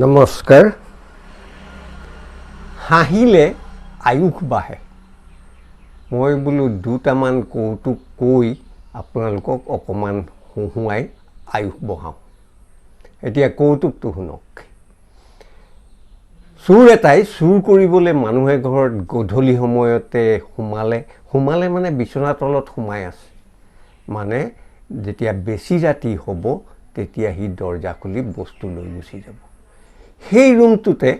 নমস্কাৰ। হাহিলে আয়ুখ বাহে। মই বোলো দুটামান কৌতুক কৈ আপোনালোকক অকণমান হঁহুৱাই আয়ুখ বঢ়াওঁ। এতিয়া কৌতুকটো শুনক। চোৰ এটাই চুৰ কৰিবলৈ মানুহে ঘৰত গধূলি সময়তে সোমালে মানে বিচনা তলত সোমাই আছে। মানে যেতিয়া বেছি ৰাতি হ'ব তেতিয়া সি দৰজা খুলি বস্তু লৈ গুচি যাব। সেই ৰুমটোতে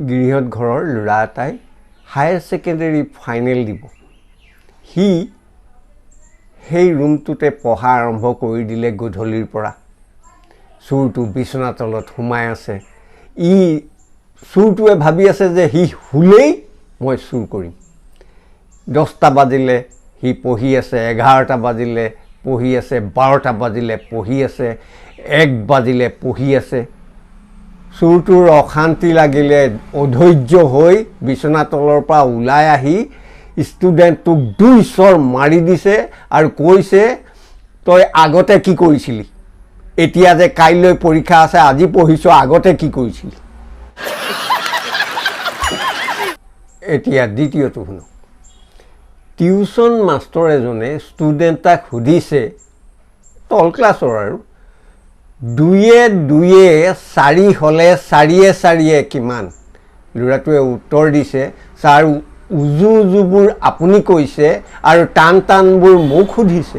গিৰিহঁত ঘৰৰ ল'ৰা এটাই হায়াৰ ছেকেণ্ডেৰী ফাইনেল দিব। সি সেই ৰুমটোতে পঢ়া আৰম্ভ কৰি দিলে গধূলিৰ পৰা। চোৰটো বিচনা তলত সোমাই আছে। চোৰটোৱে ভাবি আছে যে সি শুলেই মই চুৰ কৰিম। 10টা বাজিলে সি পঢ়ি আছে, 11টা বাজিলে পঢ়ি আছে, 12টা বাজিলে পঢ়ি আছে, 1 বাজিলে পঢ়ি আছে। চোৰটোৰ অশান্তি লাগিলে, অধৈৰ্য হৈ বিচনা তলৰ পৰা ওলাই আহি ষ্টুডেণ্টটোক 2 চৰ মাৰি দিছে আৰু কৈছে, তই আগতে কি কৰিছিলি? এতিয়া যে কাইলৈ পৰীক্ষা আছে, আজি পঢ়িছ, আগতে কি কৰিছিলি? এতিয়া দ্বিতীয়টো শুনক। টিউশ্যন মাষ্টৰ এজনে ষ্টুডেণ্ট এটাক সুধিছে, তল ক্লাছৰ আৰু, 2 2 4 হ'লে 4 4 কিমান? ল'ৰাটোৱে উত্তৰ দিছে, ছাৰ উজু উজুবোৰ আপুনি কৈছে আৰু টান টানবোৰ মোক সুধিছে।